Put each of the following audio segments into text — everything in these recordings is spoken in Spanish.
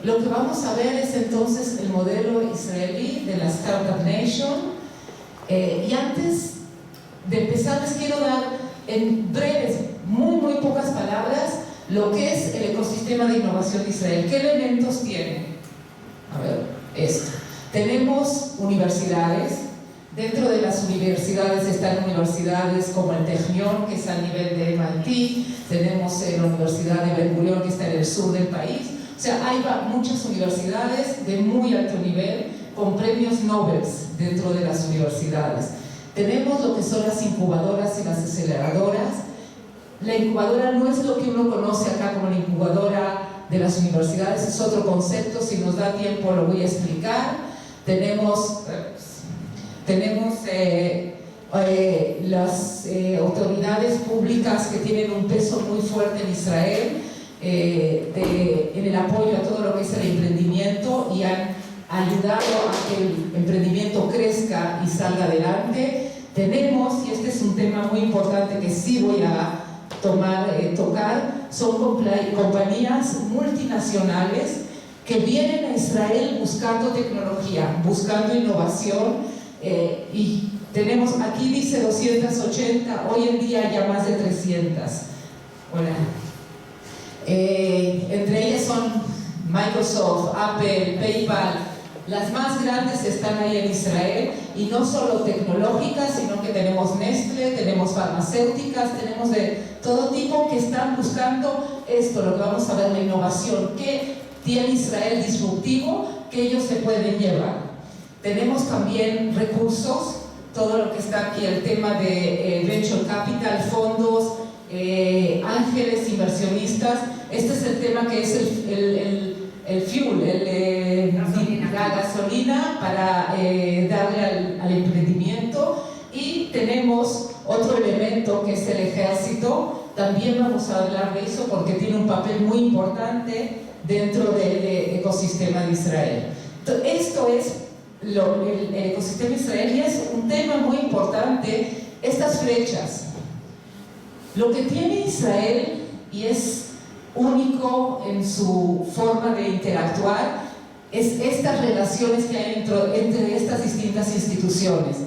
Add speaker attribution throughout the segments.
Speaker 1: Lo que vamos a ver es entonces el modelo israelí de la Startup Nation. Y antes de empezar les quiero dar en breves, muy pocas palabras, lo que es el ecosistema de innovación de Israel. ¿Qué elementos tiene? A ver, esto. Tenemos universidades. Dentro de las universidades están universidades como el Technion, que es a nivel de MIT. Tenemos la Universidad de Ben Gurion, que está en el sur del país. O sea, hay muchas universidades de muy alto nivel con premios Nobel dentro de las universidades. Tenemos lo que son las incubadoras y las aceleradoras. La incubadora no es lo que uno conoce acá como la incubadora de las universidades, es otro concepto, si nos da tiempo lo voy a explicar. Tenemos las autoridades públicas que tienen un peso muy fuerte en Israel, en el apoyo a todo lo que es el emprendimiento y han ayudado a que el emprendimiento crezca y salga adelante. Tenemos, y este es un tema muy importante que sí voy a tocar, son compañías multinacionales que vienen a Israel buscando tecnología, buscando innovación, y tenemos, aquí dice 280, hoy en día ya más de 300. Hola. Entre ellas son Microsoft, Apple, PayPal. Las más grandes están ahí en Israel, y no solo tecnológicas, sino que tenemos Nestlé, tenemos farmacéuticas, tenemos de todo tipo que están buscando esto, lo que vamos a ver, la innovación. ¿Qué tiene Israel disruptivo que ellos se pueden llevar? Tenemos también recursos, todo lo que está aquí, el tema de Venture Capital, fondos, ángeles, inversionistas. Este es el tema que es el fuel, la gasolina para darle al emprendimiento. Y tenemos otro elemento que es el ejército. También vamos a hablar de eso porque tiene un papel muy importante dentro del ecosistema de Israel. Esto es el ecosistema israelí, es un tema muy importante. Estas flechas, lo que tiene Israel, y es único en su forma de interactuar, es estas relaciones que hay entre estas distintas instituciones.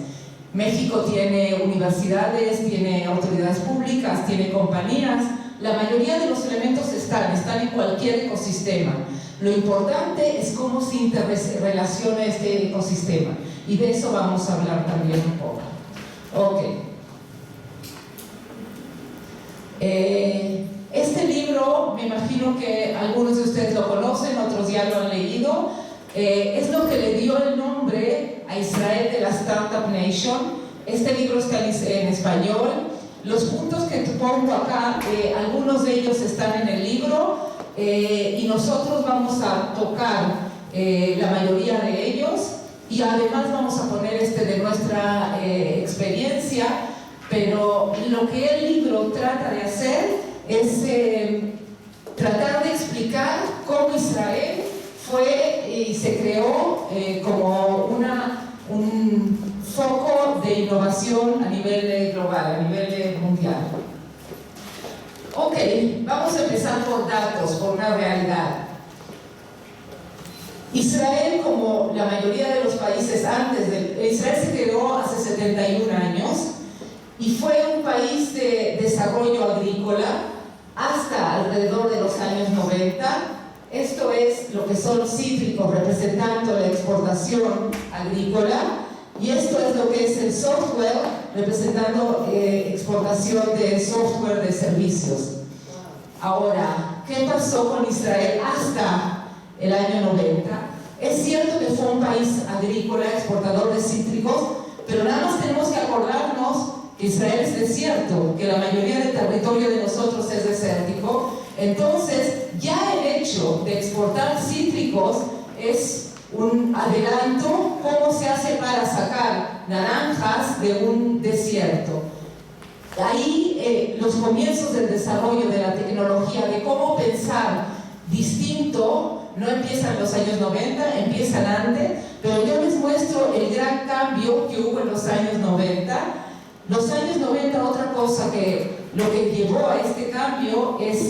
Speaker 1: México tiene universidades, tiene autoridades públicas, tiene compañías. La mayoría de los elementos están en cualquier ecosistema. Lo importante es cómo se interrelaciona este ecosistema, y de eso vamos a hablar también un poco. Ok. Este libro, me imagino que algunos de ustedes lo conocen, otros ya lo han leído. Es lo que le dio el nombre a Israel de la Startup Nation. Este libro está en español. Los puntos que te pongo acá, algunos de ellos están en el libro, y nosotros vamos a tocar la mayoría de ellos, y además vamos a poner de nuestra experiencia. Pero lo que el libro trata de hacer es tratar de explicar cómo Israel fue y se creó como un foco de innovación a nivel global, a nivel mundial. Ok, vamos a empezar por datos, por una realidad. Israel, como la mayoría de los países Israel se creó hace 71 años y fue un país de desarrollo agrícola hasta alrededor de los años 90. Esto es lo que son cítricos, representando la exportación agrícola, y esto es lo que es el software, representando exportación de software de servicios. Ahora, ¿qué pasó con Israel hasta el año 90? Es cierto que fue un país agrícola, exportador de cítricos, pero nada más tenemos que acordarnos que Israel es desierto, que la mayoría del territorio de nosotros es desértico. Entonces, ya el hecho de exportar cítricos es un adelanto. ¿Cómo se hace para sacar naranjas de un desierto? Ahí los comienzos del desarrollo de la tecnología, de cómo pensar distinto, no empiezan en los años 90, empiezan antes, pero yo les muestro el gran cambio que hubo en los años 90. Los años 90, otra cosa que lo que llevó a este cambio es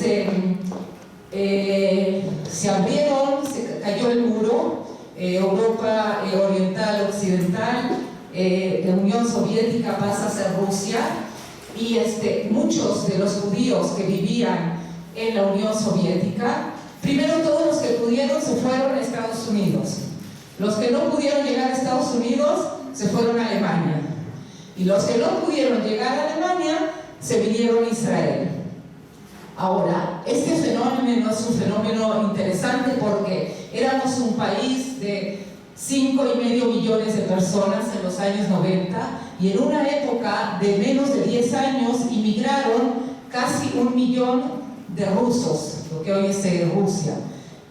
Speaker 1: se cayó el muro, Europa Oriental, Occidental, la Unión Soviética pasa a ser Rusia, y muchos de los judíos que vivían en la Unión Soviética, primero todos los que pudieron se fueron a Estados Unidos. Los que no pudieron llegar a Estados Unidos se fueron a Alemania. Y los que no pudieron llegar a Alemania se vinieron a Israel. Ahora, este fenómeno es un fenómeno interesante porque éramos un país de 5,5 millones de personas en los años 90, y en una época de menos de 10 años inmigraron casi 1 millón de rusos, lo que hoy es Rusia.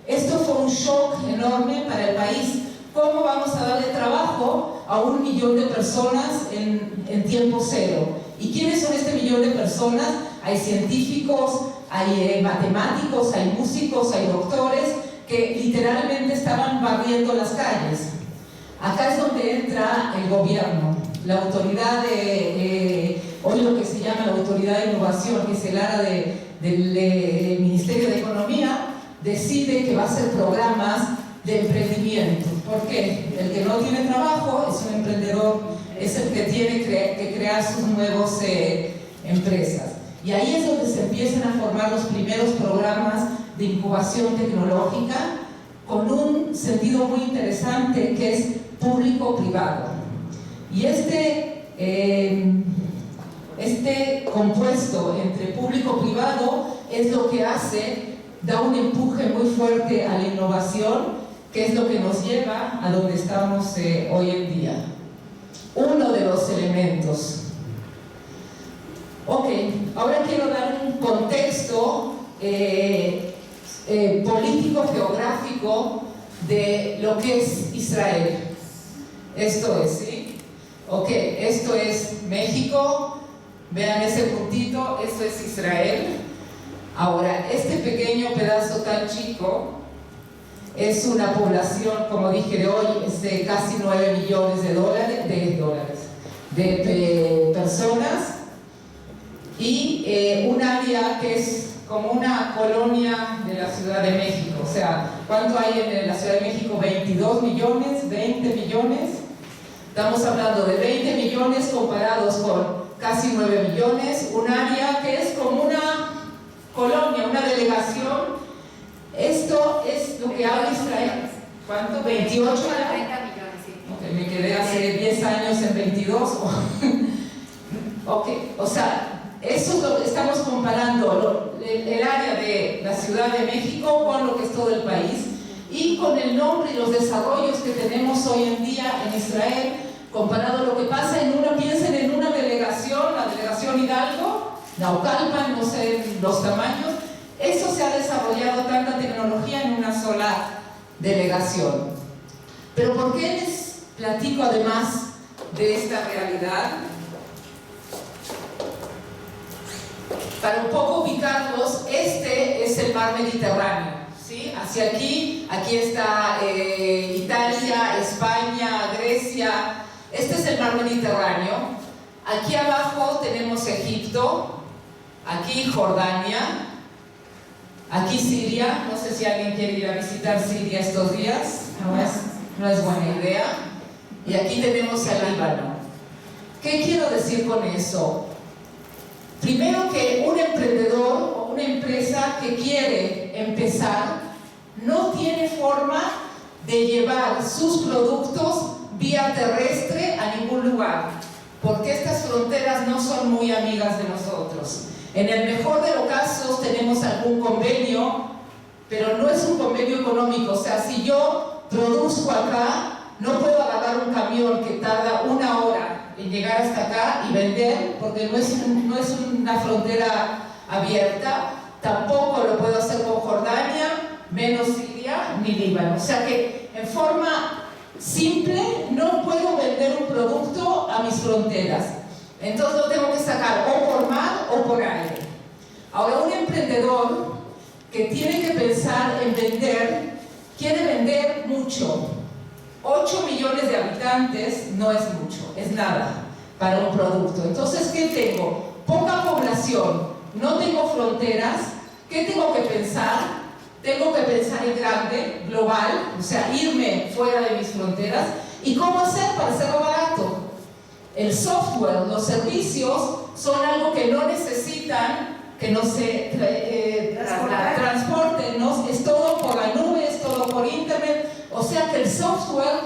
Speaker 1: Esto fue un shock enorme para el país. ¿Cómo vamos a darle trabajo a 1 millón de personas en tiempo cero? ¿Y quiénes son este millón de personas? Hay científicos, hay matemáticos, hay músicos, hay doctores que literalmente estaban barriendo las calles. Acá es donde entra el gobierno, la autoridad hoy lo que se llama la autoridad de innovación, que es el área del Ministerio de Economía, decide que va a hacer programas de emprendimiento. ¿Por qué? El que no tiene trabajo es un emprendedor, es el que tiene que crear sus nuevas empresas. Y ahí es donde se empiezan a formar los primeros programas de incubación tecnológica, con un sentido muy interesante que es público-privado. Y este compuesto entre público-privado es lo que da un empuje muy fuerte a la innovación, que es lo que nos lleva a donde estamos hoy en día. Uno de los elementos. Ok, ahora quiero dar un contexto político-geográfico de lo que es Israel. Esto es, ¿sí? Ok, esto es México, vean ese puntito, esto es Israel. Ahora, este pequeño pedazo tan chico es una población, como dije, de hoy, es de casi 9 millones de personas, y un área que es como una colonia de la Ciudad de México. O sea, ¿cuánto hay en la Ciudad de México? 22 millones, 20 millones. Estamos hablando de 20 millones comparados con casi 9 millones, un área que es como una colonia, una delegación. Esto es lo que habla Israel. ¿Cuánto? 28
Speaker 2: 30 millones, sí.
Speaker 1: Ok, me quedé hace 10 años en 22. Ok, o sea, eso es lo que estamos comparando, el área de la Ciudad de México con lo que es todo el país, y con el nombre y los desarrollos que tenemos hoy en día en Israel, comparado a lo que pasa piensen en una delegación, la delegación Hidalgo, Naucalpan, no sé los tamaños. Eso se ha desarrollado tanta tecnología en una sola delegación. Pero ¿por qué les platico además de esta realidad? Para un poco ubicarlos, este es el mar Mediterráneo, ¿sí? Hacia aquí está Italia, España, Grecia. Este es el mar Mediterráneo. Aquí abajo tenemos Egipto, aquí Jordania, aquí Siria. No sé si alguien quiere ir a visitar Siria estos días, no es buena idea. Y aquí tenemos el Líbano. ¿Qué quiero decir con eso? Primero, que un emprendedor o una empresa que quiere empezar no tiene forma de llevar sus productos vía terrestre a ningún lugar, porque estas fronteras no son muy amigas de nosotros. En el mejor de los casos tenemos algún convenio, pero no es un convenio económico. O sea, si yo produzco acá, no puedo agarrar un camión que tarda 1 hora en llegar hasta acá y vender, porque no es una frontera abierta. Tampoco lo puedo hacer con Jordania, menos Siria ni Líbano. O sea que en forma simple no puedo vender un producto a mis fronteras. Entonces lo tengo que sacar o por mar o por aire. Ahora, un emprendedor que tiene que pensar en vender, quiere vender mucho. 8 millones de habitantes no es mucho, es nada para un producto. Entonces, ¿qué tengo? Poca población, no tengo fronteras. ¿Qué tengo que pensar? tengo que pensar en grande, global, o sea, irme fuera de mis fronteras. ¿Y cómo hacer para hacerlo barato? El software, los servicios son algo que no necesitan que no se transporten, ¿no? Es todo por la nube, es todo por internet. O sea que el software,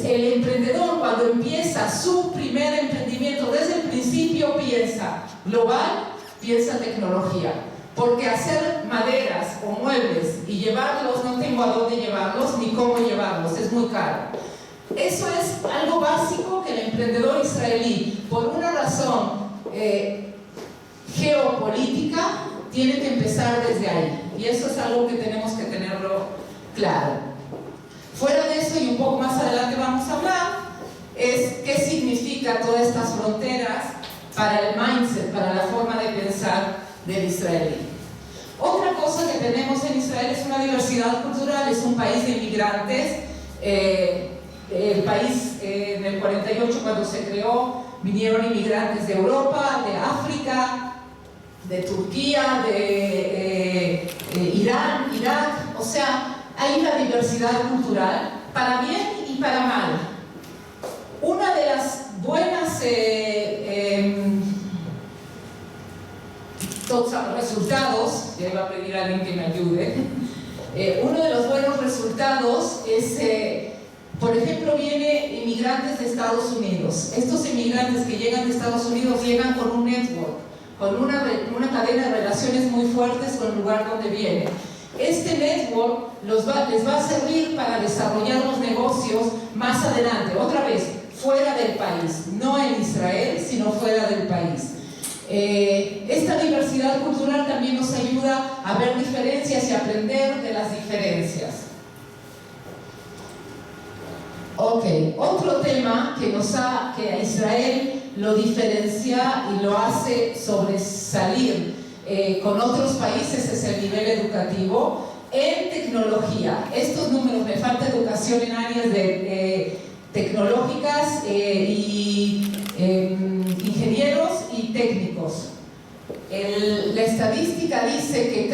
Speaker 1: el emprendedor cuando empieza su primer emprendimiento, desde el principio piensa global, piensa tecnología. Porque hacer maderas o muebles y llevarlos, no tengo a dónde llevarlos ni cómo llevarlos, es muy caro. Eso es algo básico que el emprendedor israelí, por una razón geopolítica, tiene que empezar desde ahí. Y eso es algo que tenemos que tenerlo claro. Fuera de eso, y un poco más adelante vamos a hablar, es qué significa todas estas fronteras para el mindset, para la forma de pensar del israelí. Otra cosa que tenemos en Israel es una diversidad cultural, es un país de inmigrantes. El país en el 48, cuando se creó, vinieron inmigrantes de Europa, de África, de Turquía, de Irán, Irak. O sea, hay una diversidad cultural para bien y para mal. Una de las buenas resultados, ya iba a pedir a alguien que me ayude, uno de los buenos resultados es, por ejemplo, vienen inmigrantes de Estados Unidos. Estos inmigrantes que llegan de Estados Unidos llegan con un network, con una cadena de relaciones muy fuertes con el lugar donde vienen. Este network les va a servir para desarrollar los negocios más adelante, otra vez, fuera del país, no en Israel, sino fuera del país. Esta diversidad cultural también nos ayuda a ver diferencias y aprender de las diferencias. Ok, otro tema que a Israel lo diferencia y lo hace sobresalir con otros países es el nivel educativo en tecnología. Estos números, me falta educación en áreas tecnológicas y ingenieros y técnicos. La estadística dice que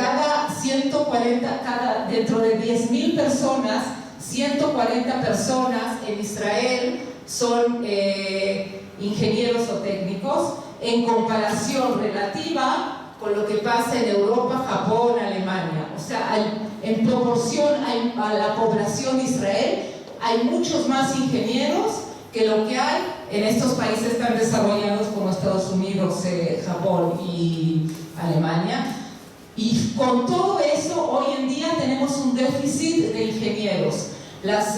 Speaker 1: dentro de 10.000 personas, 140 personas en Israel son ingenieros o técnicos, en comparación relativa con lo que pasa en Europa, Japón, Alemania. O sea, en proporción a la población de Israel, hay muchos más ingenieros que lo que hay en estos países tan desarrollados como Estados Unidos, Japón y Alemania. Y con todo eso, hoy en día tenemos un déficit de ingenieros. Las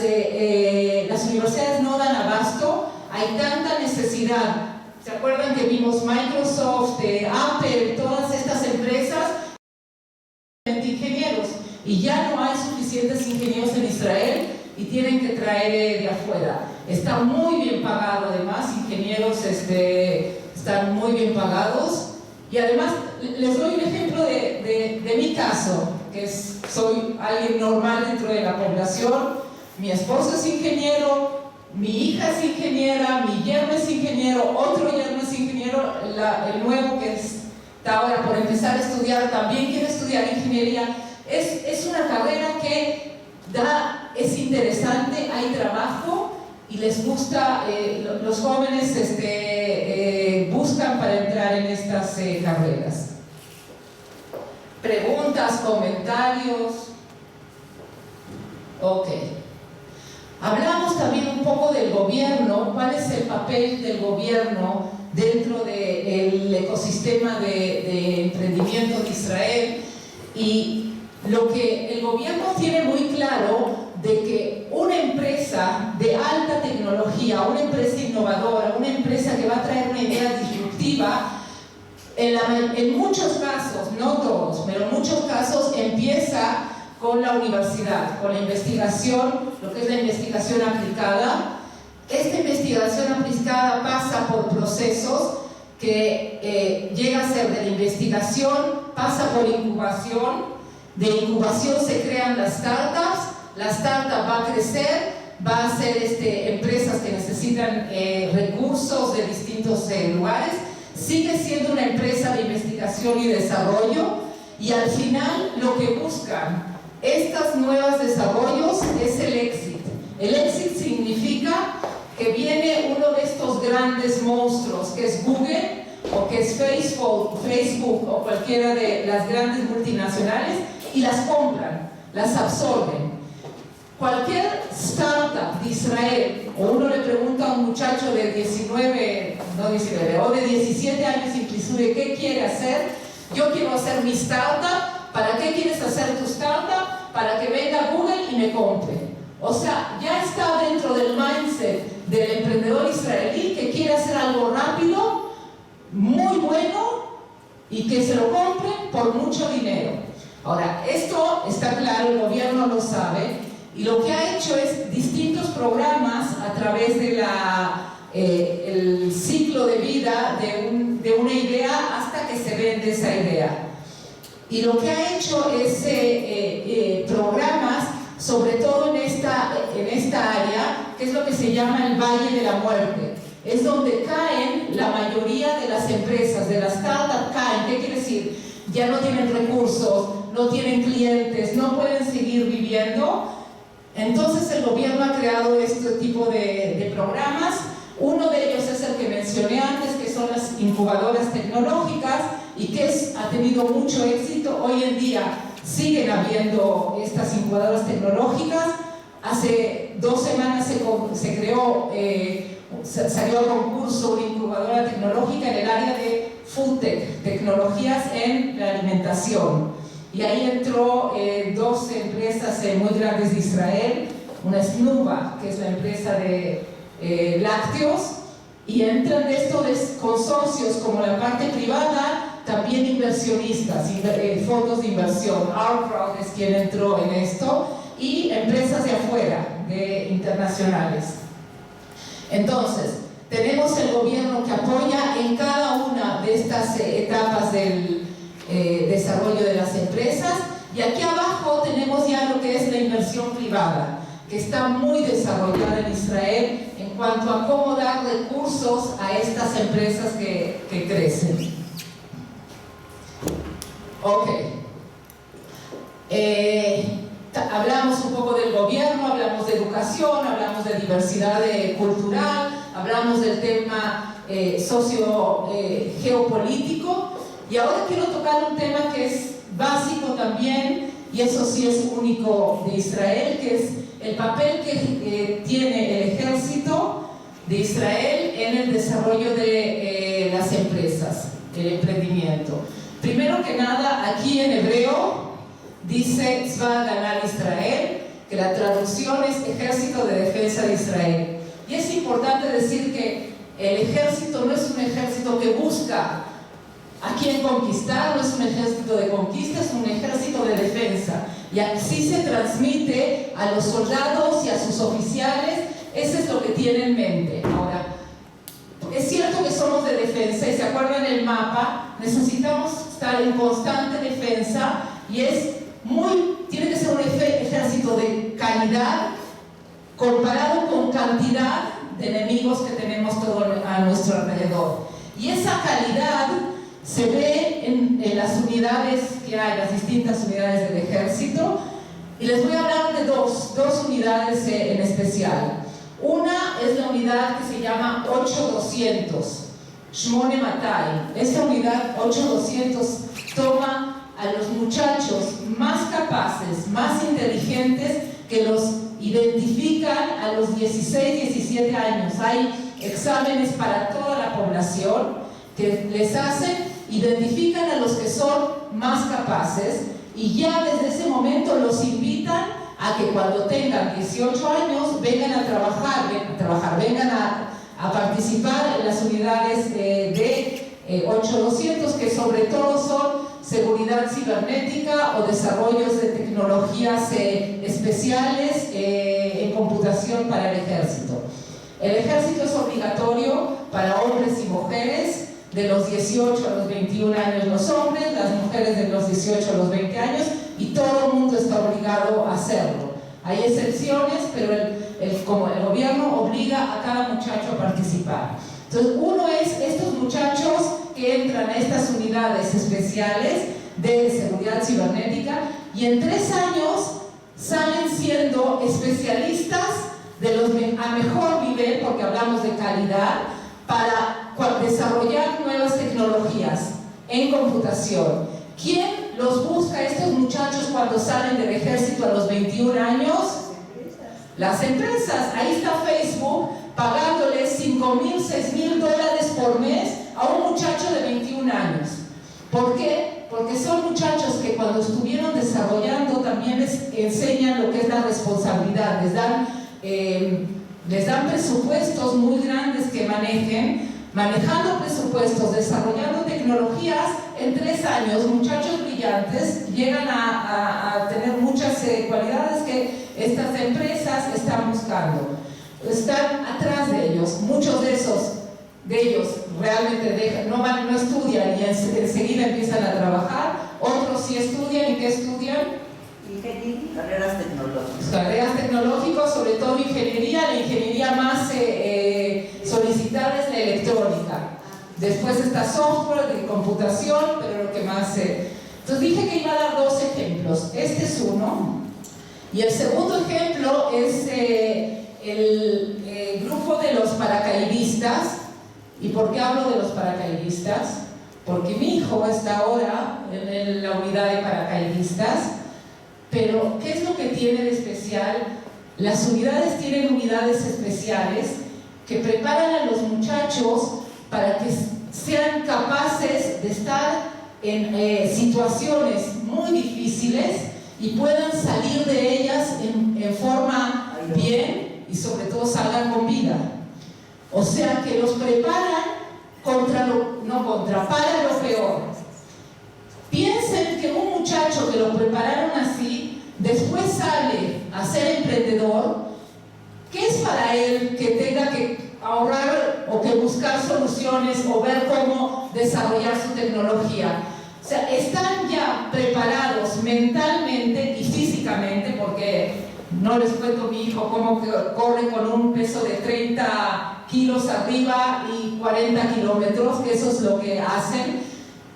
Speaker 1: universidades no dan abasto, hay tanta necesidad. ¿Se acuerdan que vimos Microsoft, Apple, todas estas empresas? Ingenieros. Y ya no hay suficientes ingenieros en Israel y tienen que traer de afuera. Está muy bien pagado, además, ingenieros están muy bien pagados. Y además, les doy un ejemplo de mi caso, que soy alguien normal dentro de la población. Mi esposo es ingeniero, mi hija es ingeniera, mi yerno es ingeniero, otro yerno es ingeniero, el nuevo que está ahora por empezar a estudiar también quiere estudiar ingeniería. Es una carrera que es interesante, hay trabajo y les gusta, los jóvenes buscan para entrar en estas carreras. Preguntas, comentarios. Ok. Hablamos también un poco del gobierno, cuál es el papel del gobierno dentro del ecosistema de emprendimiento de Israel. Y lo que el gobierno tiene muy claro de que una empresa de alta tecnología, una empresa innovadora, una empresa que va a traer una idea disruptiva, en muchos casos, no todos, pero en muchos casos empieza con la universidad, con la investigación, lo que es la investigación aplicada. Esta investigación aplicada pasa por procesos que llega a ser de la investigación, pasa por incubación, de incubación se crean las startups, la startup va a crecer, va a ser empresas que necesitan recursos de distintos lugares, sigue siendo una empresa de investigación y desarrollo, y al final lo que buscan estos nuevos desarrollos es el exit. El exit significa que viene uno de estos grandes monstruos, que es Google, o que es Facebook, o cualquiera de las grandes multinacionales, y las compran, las absorben. Cualquier startup de Israel, o uno le pregunta a un muchacho de 17 años inclusive, ¿qué quiere hacer? Yo quiero hacer mi startup. ¿Para qué quieres hacer tu startup? Para que venga Google y me compre. O sea, ya está dentro del mindset del emprendedor israelí que quiere hacer algo rápido, muy bueno, y que se lo compren por mucho dinero. Ahora, esto está claro, el gobierno lo sabe, y lo que ha hecho es distintos programas a través de el ciclo de vida de una idea hasta que se vende esa idea. Y lo que ha hecho es programas, sobre todo en esta área, que es lo que se llama el Valle de la Muerte. Es donde caen la mayoría de las empresas, de las startups caen. ¿Qué quiere decir? Ya no tienen recursos, no tienen clientes, no pueden seguir viviendo. Entonces el gobierno ha creado este tipo de programas. Uno de ellos es el que mencioné antes, que son las incubadoras tecnológicas, y que ha tenido mucho éxito. Hoy en día siguen habiendo estas incubadoras tecnológicas. Hace 2 semanas se creó, salió a concurso una incubadora tecnológica en el área de food tech, tecnologías en la alimentación. Y ahí entró 2 empresas muy grandes de Israel, una es Nuba, que es la empresa de lácteos, y entran de esto con socios como la parte privada, también inversionistas, fondos de inversión. Outcrowd es quien entró en esto, y empresas de afuera, internacionales. Entonces, tenemos el gobierno que apoya en cada una de estas etapas del desarrollo de las empresas, y aquí abajo tenemos ya lo que es la inversión privada, que está muy desarrollada en Israel en cuanto a cómo dar recursos a estas empresas que crecen. Ok. Hablamos un poco del gobierno, hablamos de educación, hablamos de diversidad cultural, hablamos del tema geopolítico, y ahora quiero tocar un tema que es básico también, y eso sí es único de Israel, que es el papel que tiene el ejército de Israel en el desarrollo de las empresas, el emprendimiento. Primero que nada, aquí en hebreo dice Tzva Haganah Israel, que la traducción es Ejército de Defensa de Israel. Y es importante decir que el ejército no es un ejército que busca a quién conquistar, no es un ejército de conquista, es un ejército de defensa. Y así se transmite a los soldados y a sus oficiales. Eso es lo que tiene en mente. Ahora, es cierto que somos de defensa, y se acuerdan el mapa, necesitamos estar en constante defensa, y tiene que ser un ejército de calidad comparado con cantidad de enemigos que tenemos a nuestro alrededor. Y esa calidad se ve en las unidades que hay, las distintas unidades del ejército, y les voy a hablar de dos unidades en especial. Una es la unidad que se llama 8200, Shmone Matai. Esta unidad 8200 toma a los muchachos más capaces, más inteligentes, que los identifican a los 16, 17 años. Hay exámenes para toda la población que les hacen, identifican a los que son más capaces, y ya desde ese momento los invitan a que cuando tengan 18 años vengan a trabajar, vengan a participar en las unidades de 8200, que sobre todo son seguridad cibernética o desarrollos de tecnologías especiales en computación para el ejército. El ejército es obligatorio para hombres y mujeres, de los 18 a los 21 años los hombres, las mujeres de los 18 a los 20 años, y todo el mundo está obligado a hacerlo. Hay excepciones, pero como el gobierno obliga a cada muchacho a participar. Entonces, uno es estos muchachos que entran a estas unidades especiales de seguridad cibernética, y en 3 años salen siendo especialistas a mejor nivel, porque hablamos de calidad, para desarrollar nuevas tecnologías en computación. ¿Quién los busca estos muchachos cuando salen del ejército a los 21 años? Las empresas. Ahí está Facebook pagándoles $5,000, $6,000 por mes a un muchacho de 21 años. ¿Por qué? Porque son muchachos que cuando estuvieron desarrollando también les enseñan lo que es la responsabilidad, les dan presupuestos muy grandes que manejando presupuestos, desarrollando tecnologías. En 3 años, muchachos brillantes llegan a tener muchas cualidades que estas empresas están buscando. Están atrás de ellos. Muchos de ellos realmente no estudian y enseguida empiezan a trabajar. Otros sí estudian. ¿Y qué estudian?
Speaker 2: Carreras tecnológicas.
Speaker 1: Carreras tecnológicas, sobre todo ingeniería. La ingeniería más solicitada es la electrónica. Después está software de computación, pero lo que más... Entonces dije que iba a dar 2 ejemplos. Este es uno. Y el segundo ejemplo es el grupo de los paracaidistas. ¿Y por qué hablo de los paracaidistas? Porque mi hijo está ahora en la unidad de paracaidistas. Pero, ¿qué es lo que tiene de especial? Las unidades tienen unidades especiales que preparan a los muchachos para que sean capaces de estar en situaciones muy difíciles y puedan salir de ellas en forma bien y sobre todo salgan con vida. O sea que los preparan para lo peor. Piensen que un muchacho que lo prepararon así, después sale a ser emprendedor. ¿Qué es para él que tenga que ahorrar o que buscar soluciones o ver cómo desarrollar su tecnología? O sea, están ya preparados mentalmente y físicamente, porque no les cuento mi hijo cómo corre con un peso de 30 kilos arriba y 40 kilómetros, que eso es lo que hacen.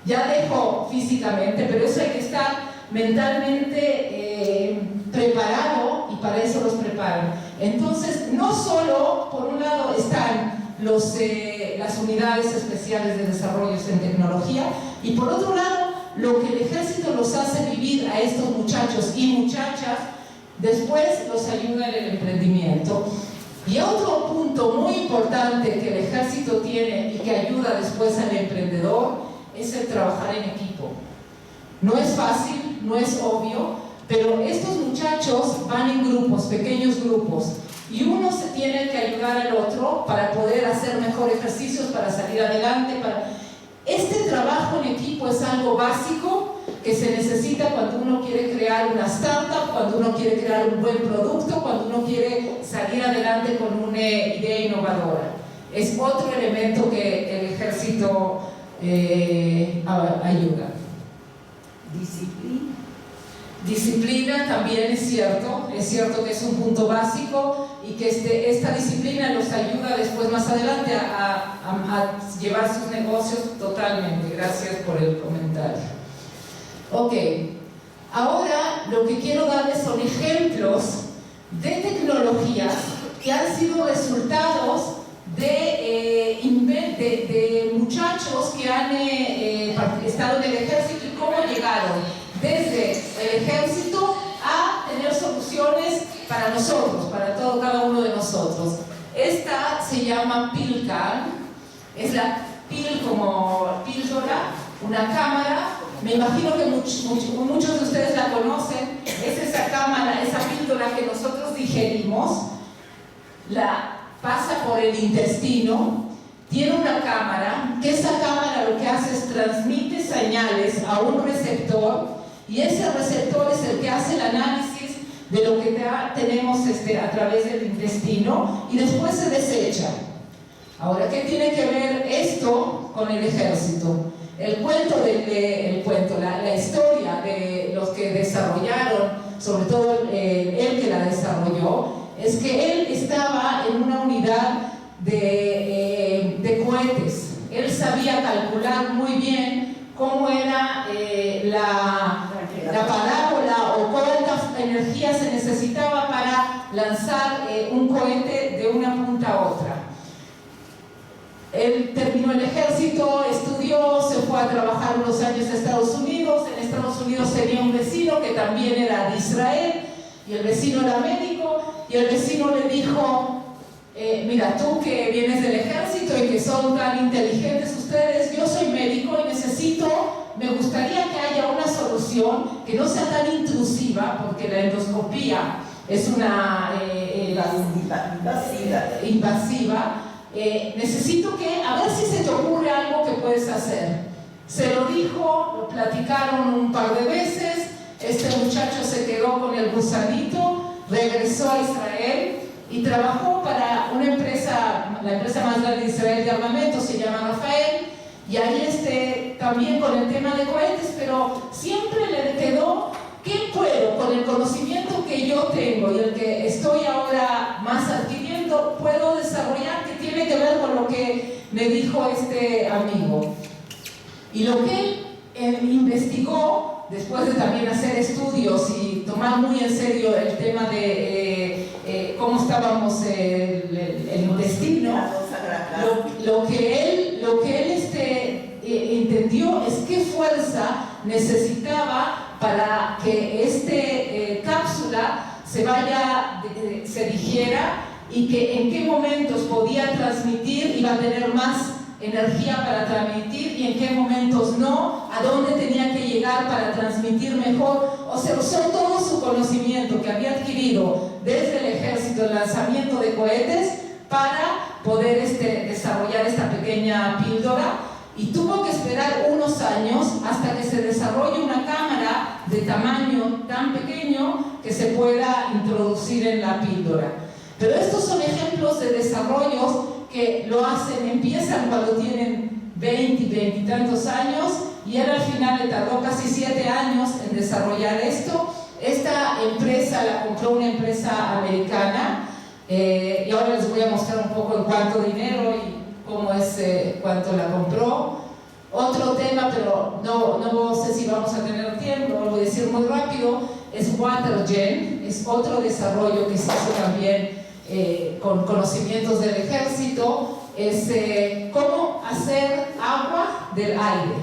Speaker 1: Ya dejo físicamente, pero eso hay que estar mentalmente preparado, y para eso los preparan. Entonces, no solo, por un lado, están las unidades especiales de desarrollo en tecnología, y por otro lado, lo que el ejército los hace vivir a estos muchachos y muchachas, después los ayuda en el emprendimiento. Y otro punto muy importante que el ejército tiene y que ayuda después al emprendedor es el trabajar en equipo. No es fácil, no es obvio, pero estos muchachos van en grupos, pequeños grupos, y uno se tiene que ayudar al otro para poder hacer mejor ejercicios, para salir adelante. Este trabajo en equipo es algo básico que se necesita cuando uno quiere crear una startup, cuando uno quiere crear un buen producto, cuando uno quiere salir adelante con una idea innovadora. Es otro elemento que el ejército ayuda. Disciplina también es cierto que es un punto básico, y que esta disciplina los ayuda después, más adelante, a llevar sus negocios totalmente. Gracias por el comentario. Ok, ahora lo que quiero darles son ejemplos de tecnologías que han sido resultados de muchachos que han estado en el ejército, y cómo llegaron desde el ejército a tener soluciones para nosotros, para cada uno de nosotros. Esta se llama PillCam, es la pill como píldora, una cámara. Me imagino que muchos de ustedes la conocen. Es esa cámara, esa píldora que nosotros digerimos, la pasa por el intestino, tiene una cámara, que esa cámara lo que hace es transmite señales a un receptor, y ese receptor es el que hace el análisis de lo que tenemos a través del intestino, y después se desecha. Ahora, ¿qué tiene que ver esto con el ejército? La historia de los que desarrollaron, sobre todo él que la desarrolló, es que él estaba en una unidad de cohetes. Él sabía calcular muy bien cómo era la parábola energía se necesitaba para lanzar un cohete de una punta a otra. Él terminó el ejército, estudió, se fue a trabajar unos años a Estados Unidos. En Estados Unidos tenía un vecino que también era de Israel, y el vecino era médico, y el vecino le dijo, mira, tú que vienes del ejército y que son tan inteligentes ustedes, yo soy médico y me gustaría que haya una solución que no sea tan intrusiva, porque la endoscopía es una invasiva. Necesito que, a ver si se te ocurre algo que puedes hacer. Se lo dijo, lo platicaron un par de veces, este muchacho se quedó con el gusanito, regresó a Israel y trabajó para una empresa, la empresa más grande de Israel de armamento, se llama Rafael, y ahí también con el tema de cohetes, pero siempre le quedó, ¿qué puedo con el conocimiento que yo tengo y el que estoy ahora más adquiriendo, puedo desarrollar, que tiene que ver con lo que me dijo este amigo? Y lo que él investigó, después de también hacer estudios y tomar muy en serio el tema de cómo estábamos el intestino, lo que él entendió es qué fuerza necesitaba para que cápsula se digiera, y que en qué momentos podía transmitir, iba a tener más energía para transmitir y en qué momentos no, a dónde tenía que llegar para transmitir mejor. O sea, usó todo su conocimiento que había adquirido desde el ejército, el lanzamiento de cohetes, para poder desarrollar esta pequeña píldora, y tuvo que esperar unos años hasta que se desarrolle una cámara de tamaño tan pequeño que se pueda introducir en la píldora. Pero estos son ejemplos de desarrollos que empiezan cuando tienen 20 y tantos años, y él al final le tardó casi 7 años en desarrollar esto. Esta empresa la compró una empresa americana, y ahora les voy a mostrar un poco en cuánto dinero y cómo es, cuánto la compró. Otro tema, pero no sé si vamos a tener tiempo, lo voy a decir muy rápido, es WaterGen, es otro desarrollo que se hizo también con conocimientos del ejército. Es cómo hacer agua del aire,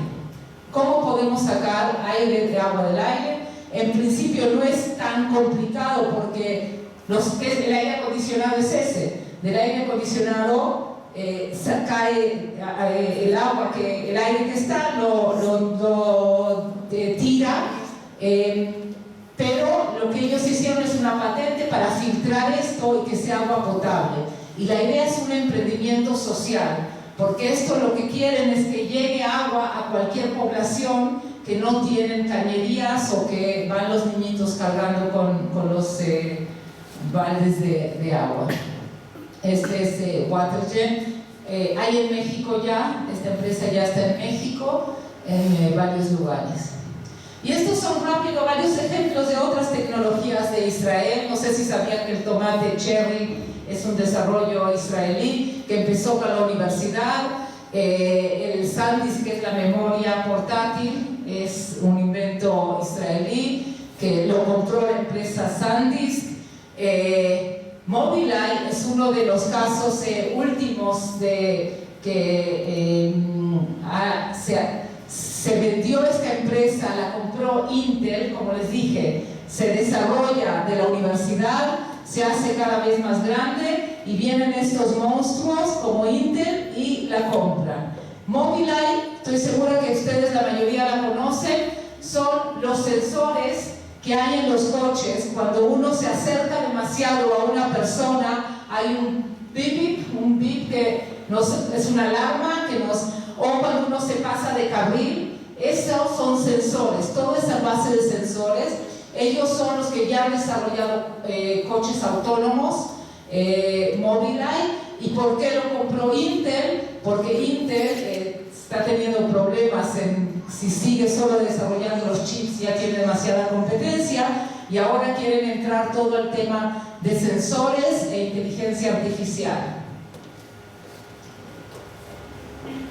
Speaker 1: cómo podemos sacar aire de agua del aire. En principio no es tan complicado, porque el aire acondicionado es del aire acondicionado cae el agua, el aire que está lo tira, pero lo que ellos hicieron es una patente para filtrar esto y que sea agua potable. Y la idea es un emprendimiento social, porque esto lo que quieren es que llegue agua a cualquier población que no tienen cañerías o que van los niñitos cargando con los baldes de agua. Este es WaterGen. Hay en México ya, esta empresa ya está en México, en varios lugares. Y estos son rápido varios ejemplos de otras tecnologías de Israel. No sé si sabían que el tomate cherry es un desarrollo israelí que empezó con la universidad. El SanDisk, que es la memoria portátil, es un invento israelí que lo compró la empresa SanDisk. Mobileye es uno de los casos últimos de que se vendió esta empresa, la compró Intel, como les dije, se desarrolla de la universidad, se hace cada vez más grande y vienen estos monstruos como Intel y la compran. Mobileye, estoy segura que ustedes la mayoría la conocen, son los sensores que hay en los coches. Cuando uno se acerca demasiado a una persona, hay un bip que es una alarma o cuando uno se pasa de carril. Esos son sensores, toda esa base de sensores. Ellos son los que ya han desarrollado coches autónomos, Mobileye. ¿Y por qué lo compró Intel? Porque Intel está teniendo problemas si sigue solo desarrollando los chips, ya tiene demasiada competencia, y ahora quieren entrar todo el tema de sensores e inteligencia artificial.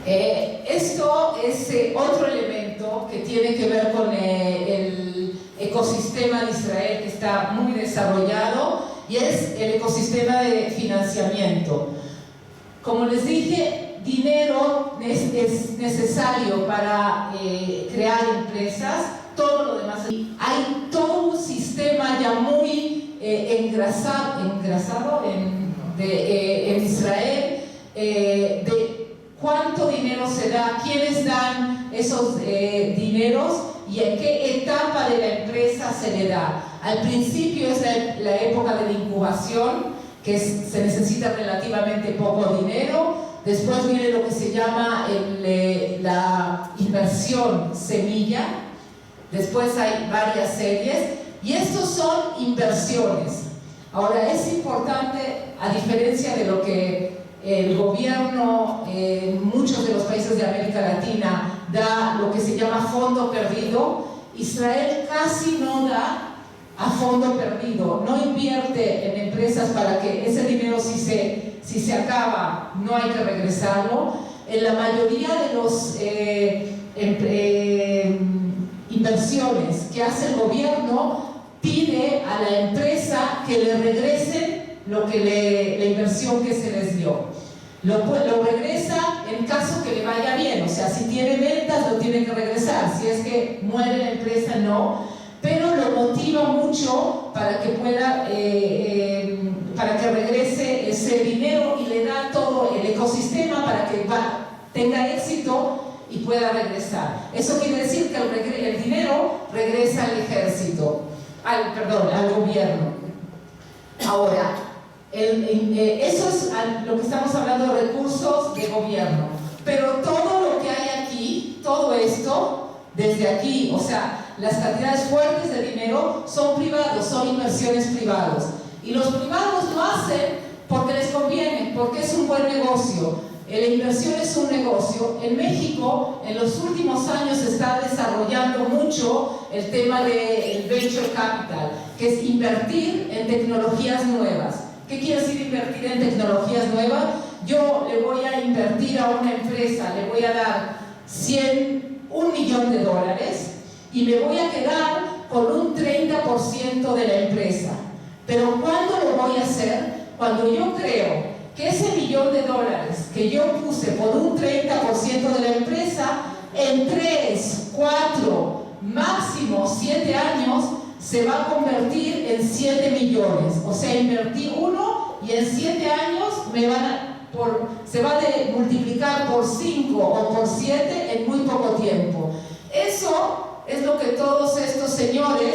Speaker 1: Esto es otro elemento que tiene que ver con ecosistema de Israel que está muy desarrollado, y es el ecosistema de financiamiento. Como les dije, dinero es necesario para crear empresas, todo lo demás. Hay todo un sistema ya muy engrasado en Israel de cuánto dinero se da, quiénes dan esos dineros y en qué etapa de la empresa se le da. Al principio es la época de la incubación, que se necesita relativamente poco dinero. Después viene lo que se llama la inversión semilla. Después hay varias series y estos son inversiones. Ahora, es importante, a diferencia de lo que el gobierno en muchos de los países de América Latina da lo que se llama fondo perdido, Israel casi no da a fondo perdido, no invierte en empresas para que ese dinero, si se acaba, no hay que regresarlo. En la mayoría de los inversiones que hace el gobierno, pide a la empresa que le regresen la inversión que se les dio. Lo regresa en caso que le vaya bien, o sea, si tiene ventas lo tiene que regresar, si es que muere la empresa no, pero lo motiva mucho para que pueda, para que regrese ese dinero y le da todo el ecosistema para que tenga éxito y pueda regresar. Eso quiere decir que el dinero regresa al ejército, al gobierno. Ahora, eso es lo que estamos hablando de recursos de gobierno, pero todo lo que hay aquí, todo esto, desde aquí, o sea, las cantidades fuertes de dinero son privados, son inversiones privadas. Y los privados lo hacen porque les conviene, porque es un buen negocio. La inversión es un negocio. En México, en los últimos años se está desarrollando mucho el tema del venture capital, que es invertir en tecnologías nuevas. ¿Qué quiere decir invertir en tecnologías nuevas? Yo le voy a invertir a una empresa, le voy a dar $1 millón y me voy a quedar con un 30% de la empresa. Pero ¿cuándo lo voy a hacer? Cuando yo creo que ese $1 millón que yo puse por un 30% de la empresa, en 3, 4, máximo 7 años, se va a convertir en 7 millones. O sea, invertí 1 y en 7 años se va a multiplicar por 5 o por 7 en muy poco tiempo. Eso es lo que todos estos señores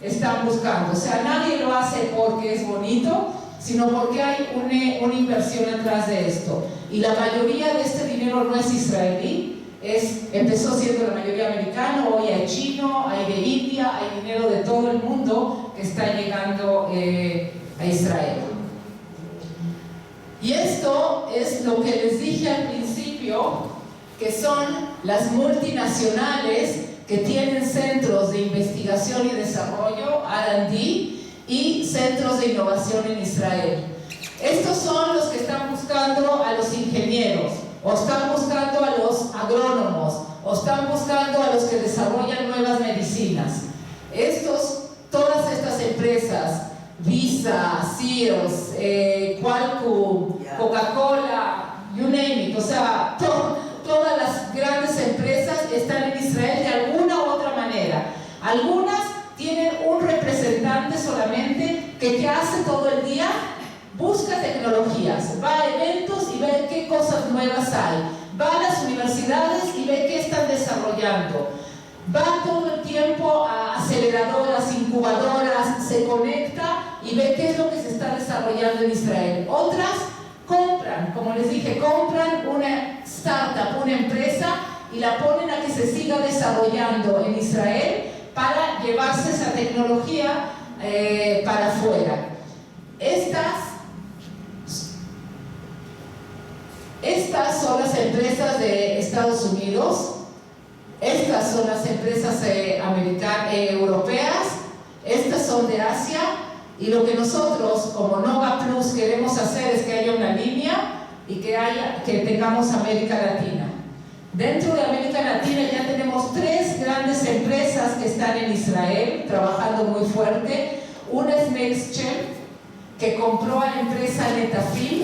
Speaker 1: están buscando. O sea, nadie lo hace porque es bonito, sino porque hay una inversión atrás de esto. Y la mayoría de este dinero no es israelí, empezó siendo la mayoría americano, hoy hay chino, hay de India, hay dinero de todo el mundo que está llegando a Israel. Y esto es lo que les dije al principio, que son las multinacionales que tienen centros de investigación y desarrollo, R&D, y centros de innovación en Israel. Estos son los que están buscando a los ingenieros, o están buscando a los agrónomos, o están buscando a los que desarrollan nuevas medicinas. Todas estas empresas, Visa, Sears, Qualcomm, Coca-Cola, you name it, o sea, todas las grandes empresas están en Israel de alguna u otra manera. Algunas tienen un representante solamente que ¿qué hace todo el día? Busca tecnologías, va a eventos y ve qué cosas nuevas hay, va a las universidades y ve qué están desarrollando, va todo el tiempo a aceleradoras, incubadoras, se conecta y ve qué es lo que se está desarrollando en Israel. Otras compran, como les dije, compran una startup, una empresa, y la ponen a que se siga desarrollando en Israel para llevarse esa tecnología para afuera. Estas son las empresas de Estados Unidos, estas son las empresas europeas, estas son de Asia, y lo que nosotros como Nova Plus queremos hacer es que haya una línea y que tengamos América Latina. Dentro de América Latina ya tenemos 3 grandes empresas que están en Israel trabajando muy fuerte. Una es NextChem, que compró a la empresa Netafim.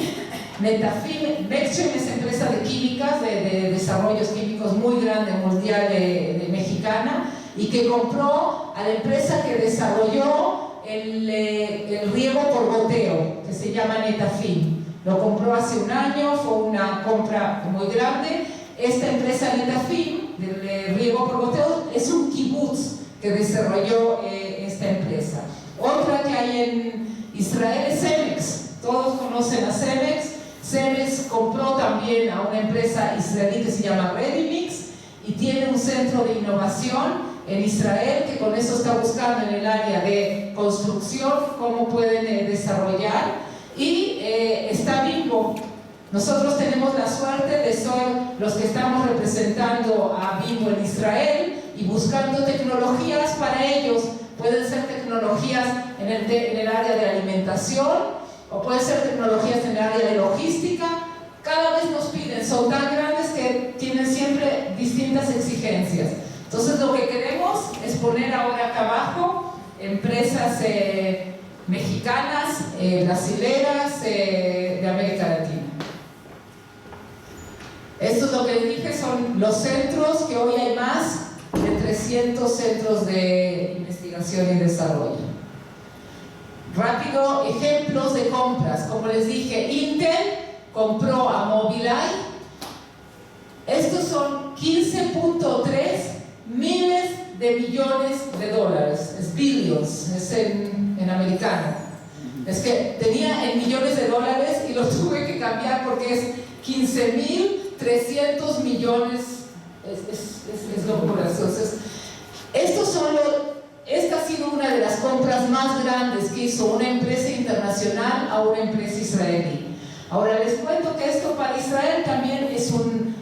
Speaker 1: NextChem es empresa de químicas, de desarrollos químicos muy grande, mundial, de mexicana, y que compró a la empresa que desarrolló el riego por goteo, que se llama Netafim. Lo compró hace un año, fue una compra muy grande. Esta empresa Netafim, del riego por goteo, es un kibutz que desarrolló esta empresa. Otra que hay en Israel es Cemex. Todos conocen a Cemex. Cemex compró también a una empresa israelí que se llama Readymix y tiene un centro de innovación en Israel que con eso está buscando en el área de construcción cómo pueden desarrollar, y está Bimbo. Nosotros tenemos la suerte de ser los que estamos representando a Bimbo en Israel y buscando tecnologías para ellos. Pueden ser tecnologías en el área de alimentación, o pueden ser tecnologías en el área de logística. Cada vez nos piden, son tan grandes que tienen siempre distintas exigencias. Entonces lo que queremos es poner ahora acá abajo empresas mexicanas, brasileras, de América Latina. Esto es lo que les dije, son los centros, que hoy hay más de 300 centros de investigación y desarrollo. Rápido, ejemplos de compras. Como les dije, Intel compró a Mobileye. Estos son 15.3 miles de millones de dólares. Es billions, es en americano. Es que tenía en millones de dólares y lo tuve que cambiar porque es 15.300 millones. Es locura. Entonces, esta ha sido una de las compras más grandes que hizo una empresa internacional a una empresa israelí. Ahora les cuento que esto para Israel también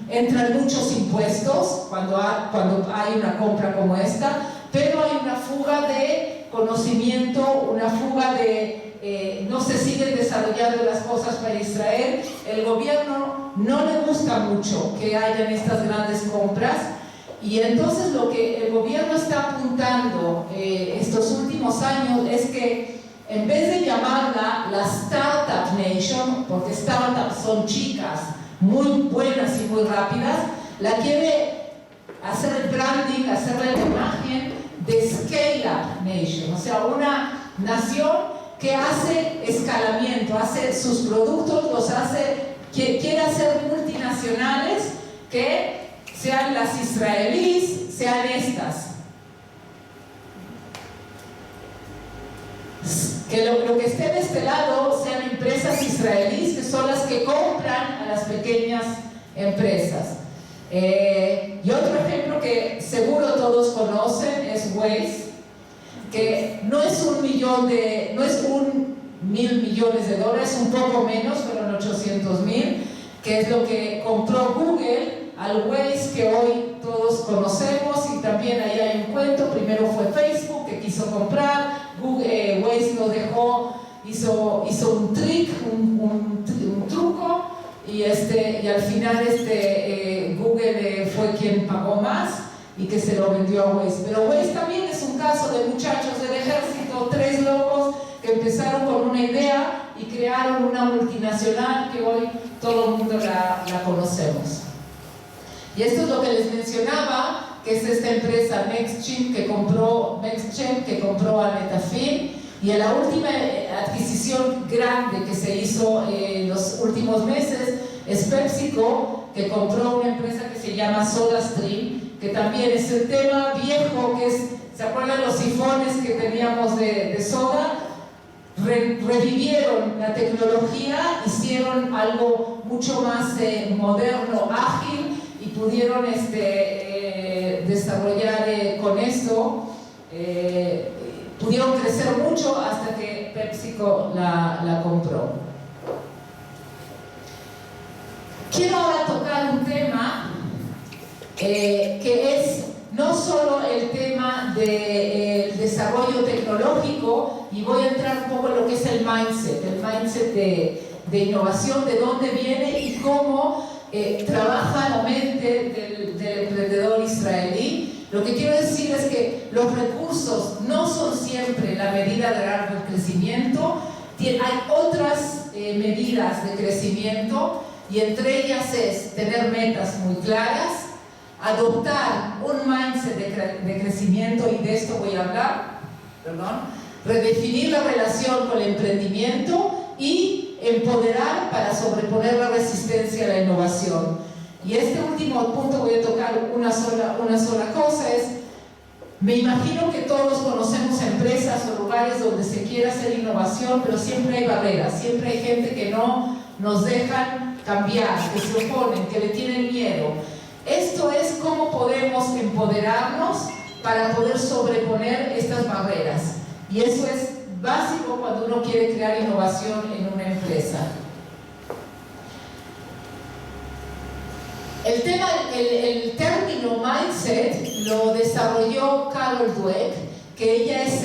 Speaker 1: entran muchos impuestos cuando hay una compra como esta, pero hay una fuga de conocimiento, una fuga de no se siguen desarrollando las cosas para Israel. El gobierno no le gusta mucho que hayan estas grandes compras. Y entonces lo que el gobierno está apuntando estos últimos años es que en vez de llamarla la Startup Nation, porque startups son chicas muy buenas y muy rápidas, la quiere hacer el branding, hacerle la imagen de Scale-Up Nation, o sea, una nación que hace escalamiento, hace sus productos, quiere hacer multinacionales que sean las israelíes, sean estas. Que lo que esté de este lado sean empresas israelíes, que son las que compran a las pequeñas empresas. Y otro ejemplo que seguro todos conocen es Waze, que no es $1 millones de dólares, un poco menos, fueron 800,000, que es lo que compró Google al Waze que hoy todos conocemos. Y también ahí hay un cuento. Primero fue Facebook que quiso comprar, Waze lo dejó, hizo un truco, y al final Google fue quien pagó más y que se lo vendió a Waze. Pero Waze también es un caso de muchachos del ejército, 3 locos que empezaron con una idea y crearon una multinacional que hoy todo el mundo la conocemos. Y esto es lo que les mencionaba, que es esta empresa NextChem que compró a Netafim. Y en la última adquisición grande que se hizo en los últimos meses es PepsiCo, que compró una empresa que se llama SodaStream, que también es el tema viejo, ¿se acuerdan los sifones que teníamos de soda? Revivieron la tecnología, hicieron algo mucho más moderno, ágil, y pudieron desarrollar con esto, pudieron crecer mucho hasta que PepsiCo la compró. Quiero ahora tocar un tema que es no solo el tema del desarrollo tecnológico, y voy a entrar un poco en lo que es el mindset de innovación, de dónde viene y cómo trabaja la mente del emprendedor israelí. Lo que quiero decir es que los recursos no son siempre la medida de largo crecimiento. Hay otras medidas de crecimiento, y entre ellas es tener metas muy claras, adoptar un mindset de crecimiento, y de esto voy a hablar, redefinir la relación con el emprendimiento y empoderar para sobreponer la resistencia a la innovación. Y este último punto voy a tocar una sola cosa, es, me imagino que todos conocemos empresas o lugares donde se quiere hacer innovación, pero siempre hay barreras, siempre hay gente que no nos dejan cambiar, que se oponen, que le tienen miedo. Esto es cómo podemos empoderarnos para poder sobreponer estas barreras. Y eso es básico cuando uno quiere crear innovación en una empresa. El término mindset lo desarrolló Carol Dweck, que ella es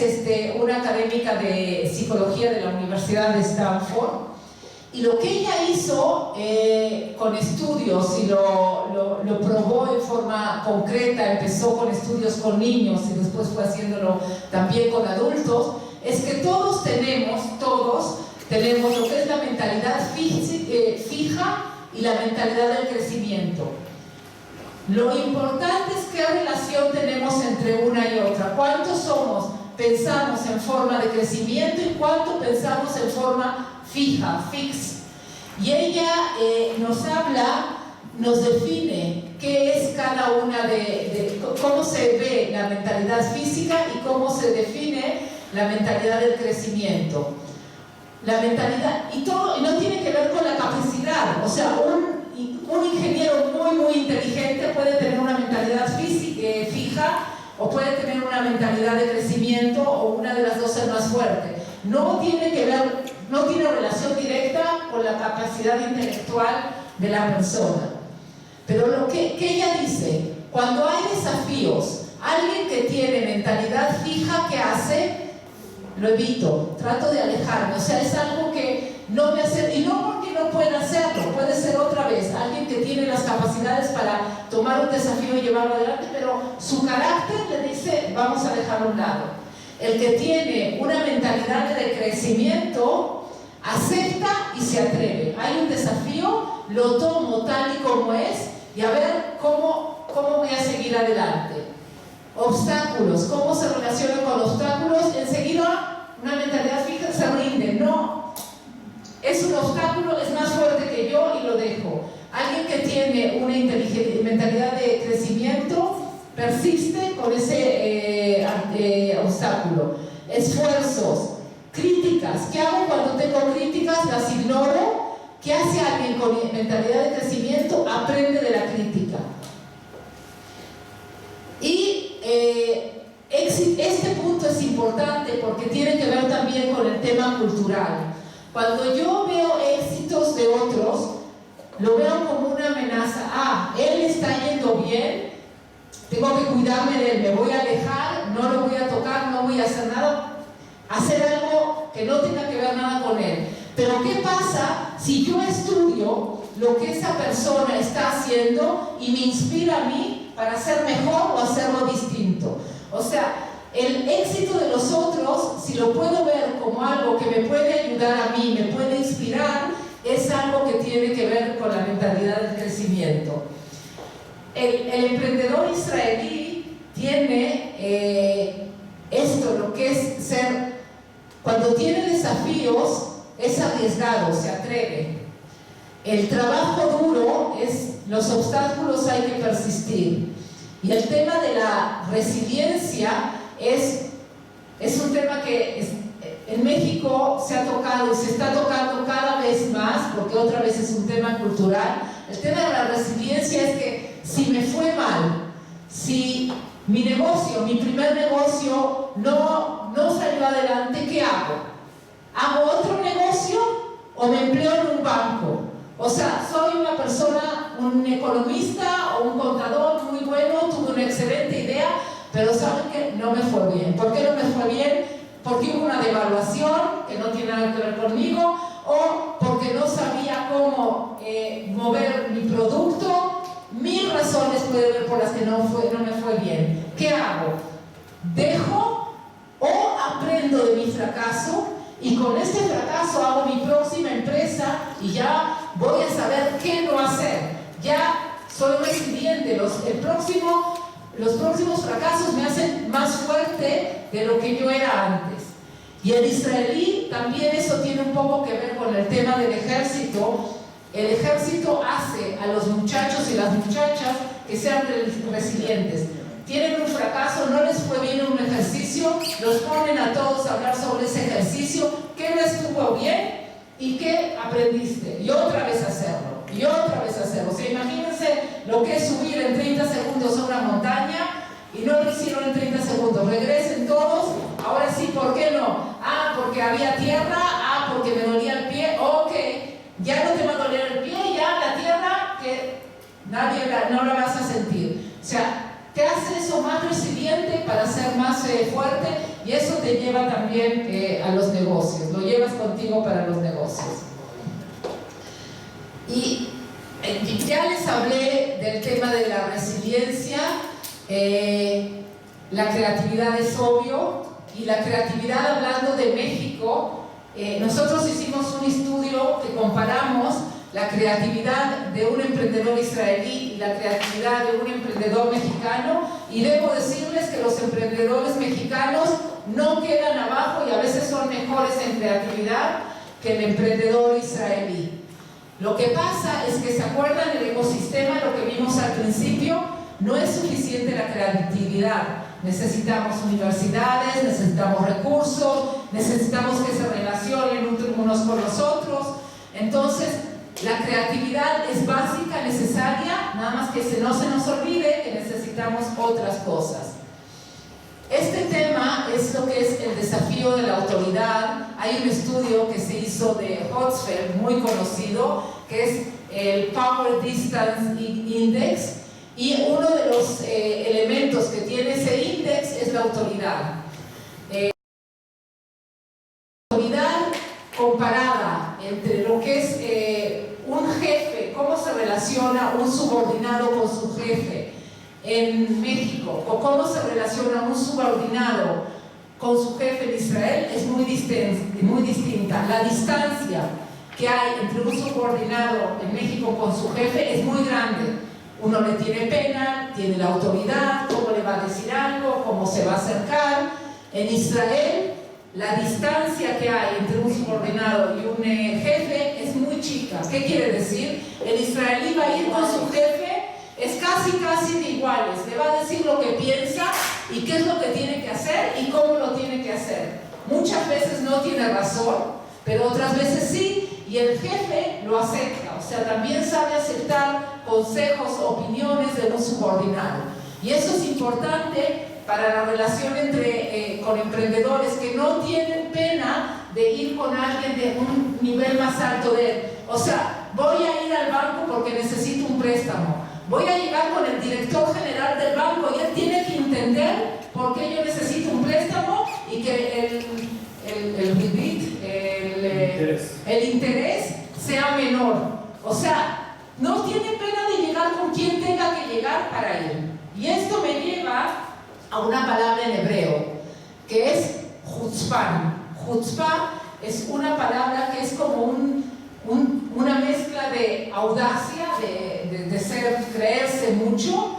Speaker 1: una académica de psicología de la Universidad de Stanford. Y lo que ella hizo con estudios, y lo probó en forma concreta, empezó con estudios con niños y después fue haciéndolo también con adultos, es que todos tenemos lo que es la mentalidad fija y la mentalidad del crecimiento. Lo importante es qué relación tenemos entre una y otra. ¿Cuántos pensamos en forma de crecimiento y cuánto pensamos en forma fija, fix? Y ella nos define qué es cada una cómo se ve la mentalidad física y cómo se define la mentalidad del crecimiento. La mentalidad, y no tiene que ver con la capacidad, o sea, un ingeniero muy inteligente puede tener una mentalidad fija o puede tener una mentalidad de crecimiento, o una de las dos es más fuerte. No tiene relación directa con la capacidad intelectual de la persona. Pero lo que ella dice, cuando hay desafíos, alguien que tiene mentalidad fija, ¿qué hace? Lo evito, trato de alejarme. O sea, es algo que no me hace, y no porque no pueda hacerlo, puede ser otra vez alguien que tiene las capacidades para tomar un desafío y llevarlo adelante, pero su carácter le dice, vamos a dejarlo a un lado. El que tiene una mentalidad de crecimiento acepta y se atreve. Hay un desafío, lo tomo tal y como es, y a ver cómo voy a seguir adelante. Obstáculos, cómo se relaciona con obstáculos. Enseguida una mentalidad fija se rinde. No, es un obstáculo, es más fuerte que yo y lo dejo. Alguien que tiene una mentalidad de crecimiento persiste con ese obstáculo. Esfuerzos, críticas. ¿Qué hago cuando tengo críticas? Las ignoro. ¿Qué hace alguien con mentalidad de crecimiento? Aprende de la crítica. Y este punto es importante porque tiene que ver también con el tema cultural. Cuando yo veo éxitos de otros, lo veo como una amenaza. Él está yendo bien, tengo que cuidarme de él, me voy a alejar, no lo voy a tocar, no voy a hacer nada, hacer algo que no tenga que ver nada con él. Pero ¿qué pasa si yo estudio lo que esa persona está haciendo y me inspira a mí para hacer mejor o hacerlo distinto? O sea, el éxito de los otros, si lo puedo ver como algo que me puede ayudar a mí, me puede inspirar, es algo que tiene que ver con la mentalidad del crecimiento. El emprendedor israelí tiene esto, lo que es ser, cuando tiene desafíos, es arriesgado, se atreve. El trabajo duro los obstáculos hay que persistir. Y el tema de la resiliencia es un tema que en México se ha tocado y se está tocando cada vez más, porque otra vez es un tema cultural. El tema de la resiliencia es que si me fue mal, si mi primer negocio no salió adelante, ¿qué hago? ¿Hago otro negocio o me empleo en un banco? O sea, soy una persona, un economista o un contador muy bueno, tuve una excelente idea, pero ¿saben qué? No me fue bien. ¿Por qué no me fue bien? Porque hubo una devaluación que no tiene nada que ver conmigo, o porque no sabía cómo mover mi producto no me fue bien. ¿Qué hago? ¿Dejo o aprendo de mi fracaso? Y con este fracaso hago mi próxima empresa y ya voy a saber qué no hacer. Ya soy resiliente. Los próximos fracasos me hacen más fuerte de lo que yo era antes. Y el israelí también eso tiene un poco que ver con el tema del ejército. El ejército hace a los muchachos y las muchachas que sean resilientes. Tienen un fracaso, no les fue bien en un ejercicio, los ponen a todos a hablar sobre ese ejercicio, qué no estuvo bien y qué aprendiste, y otra vez hacerlo, y otra vez hacerlo. O sea, imagínense lo que es subir en 30 segundos a una montaña y no lo hicieron en 30 segundos. Regresen todos, ahora sí, ¿por qué no? Ah, porque había tierra, ah, porque me dolía el pie, ok, ya no te va a doler el pie, ya la tierra que no la vas a sentir. O sea, te hace eso más resiliente para ser más fuerte, y eso te lleva también a los negocios, lo llevas contigo para los negocios. Y ya les hablé del tema de la resiliencia, la creatividad es obvio, y la creatividad, hablando de México, nosotros hicimos un estudio que comparamos la creatividad de un emprendedor israelí y la creatividad de un emprendedor mexicano, y debo decirles que los emprendedores mexicanos no quedan abajo y a veces son mejores en creatividad que el emprendedor israelí. Lo que pasa es que, ¿se acuerdan del ecosistema? Lo que vimos al principio, no es suficiente la creatividad. Necesitamos universidades, necesitamos recursos, necesitamos que se relacionen unos con los otros. Entonces, la creatividad es básica, necesaria, nada más que no se nos olvide que necesitamos otras cosas. Este tema es lo que es el desafío de la autoridad. Hay un estudio que se hizo de Hotzfeld, muy conocido, que es el Power Distance Index, y uno de los elementos que tiene ese índice es la autoridad. Autoridad comparada entre lo que es un jefe, cómo se relaciona un subordinado con su jefe en México, o cómo se relaciona un subordinado con su jefe en Israel, es muy distinta. La distancia que hay entre un subordinado en México con su jefe es muy grande. Uno le tiene pena, tiene la autoridad, cómo le va a decir algo, cómo se va a acercar. En Israel, la distancia que hay entre un subordinado y un jefe es muy chica. ¿Qué quiere decir? El israelí va a ir con su jefe, es casi de iguales. Le va a decir lo que piensa y qué es lo que tiene que hacer y cómo lo tiene que hacer. Muchas veces no tiene razón, pero otras veces sí, y el jefe lo acepta. O sea, también sabe aceptar consejos, opiniones de un subordinado. Y eso es importante para la relación con emprendedores que no tienen pena de ir con alguien de un nivel más alto de él. O sea, voy a ir al banco porque necesito un préstamo. Voy a llegar con el director general del banco y él tiene que entender por qué yo necesito un préstamo y que el interés sea menor. O sea, no tiene pena de llegar con quien tenga que llegar para él. Y esto me lleva a una palabra en hebreo, que es chutzpah. Chutzpah es una palabra que es como una mezcla de audacia, de creerse mucho,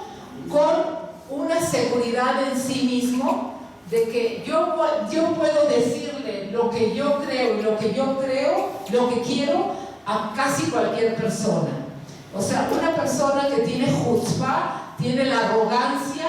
Speaker 1: con una seguridad en sí mismo, de que yo puedo decirle lo que yo creo y lo que quiero a casi cualquier persona. O sea, una persona que tiene chutzpah tiene la arrogancia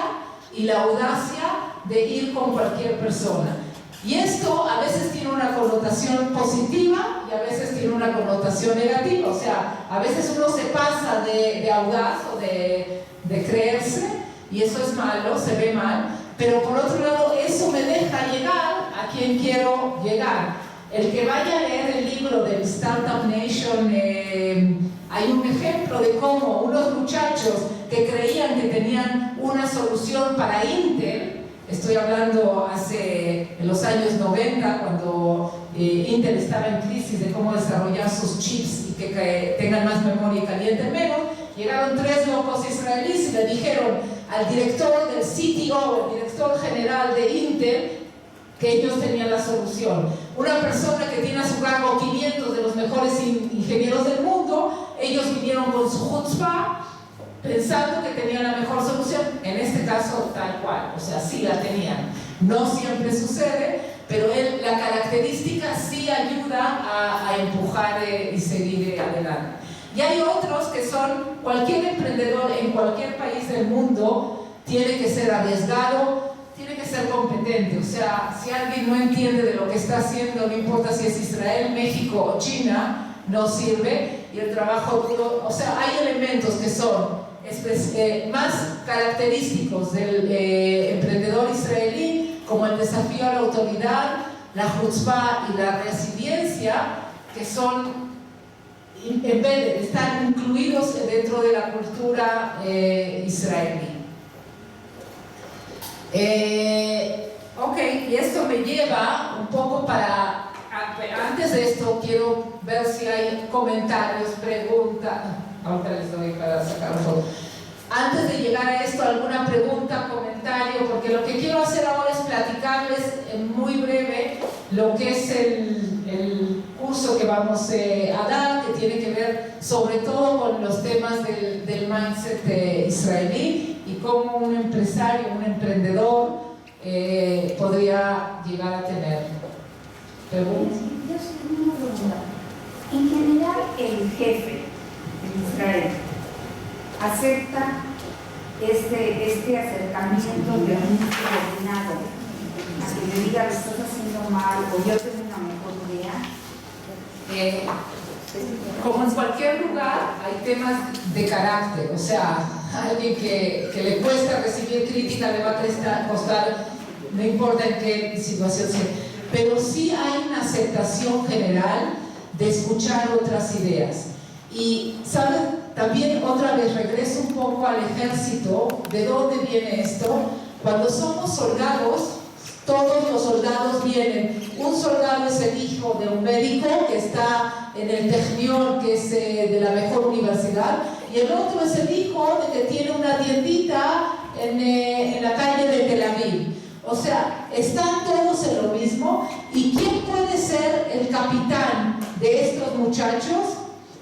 Speaker 1: y la audacia de ir con cualquier persona. Y esto a veces tiene una connotación positiva y a veces tiene una connotación negativa. O sea, a veces uno se pasa de audaz o de creerse, y eso es malo, se ve mal. Pero por otro lado, eso me deja llegar a quien quiero llegar. El que vaya a leer el libro del Startup Nation, hay un ejemplo de cómo unos muchachos que creían que tenían una solución para Intel, estoy hablando en los años 90, cuando Intel estaba en crisis de cómo desarrollar sus chips y que tengan más memoria y calienten menos, llegaron 3 locos israelíes y le dijeron al director del CTO, el director general de Intel, que ellos tenían la solución. Una persona que tiene a su cargo 500 de los mejores ingenieros del mundo, ellos vinieron con su chutzpah, pensando que tenían la mejor solución, en este caso tal cual, o sea, sí la tenían. No siempre sucede, pero la característica sí ayuda a empujar y seguir adelante. Y hay otros que son, cualquier emprendedor en cualquier país del mundo tiene que ser arriesgado, tiene que ser competente. O sea, si alguien no entiende de lo que está haciendo, no importa si es Israel, México o China, no sirve. Y el trabajo duro, o sea, hay elementos que son más característicos del emprendedor israelí, como el desafío a la autoridad, la chutzpah y la resiliencia, que son están incluidos dentro de la cultura israelí. Ok, y esto me lleva un poco para... Antes de esto quiero ver si hay comentarios, preguntas. Ahorita les doy para sacar foto. Antes de llegar a esto, alguna pregunta, comentario, porque lo que quiero hacer ahora es platicarles en muy breve lo que es el curso que vamos a dar, que tiene que ver sobre todo con los temas del mindset israelí y cómo un empresario, un emprendedor podría llegar a tener. ¿Preguntas?
Speaker 3: Yo soy una pregunta. En general, el jefe en Israel acepta este acercamiento de un subordinado a que le diga lo estás haciendo mal o yo tengo una mejor idea.
Speaker 1: Como en cualquier lugar hay temas de carácter, o sea, alguien que le cuesta recibir crítica le va a costar, no importa en qué situación sea, pero sí hay una aceptación general de escuchar otras ideas. Y, ¿saben? También otra vez regreso un poco al ejército. ¿De dónde viene esto? Cuando somos soldados, todos los soldados vienen. Un soldado es el hijo de un médico que está en el Technion, que es de la mejor universidad, y el otro es el hijo de que tiene una tiendita en la calle de Tel Aviv. O sea, están todos en lo mismo. ¿Y quién puede ser el capitán de estos muchachos?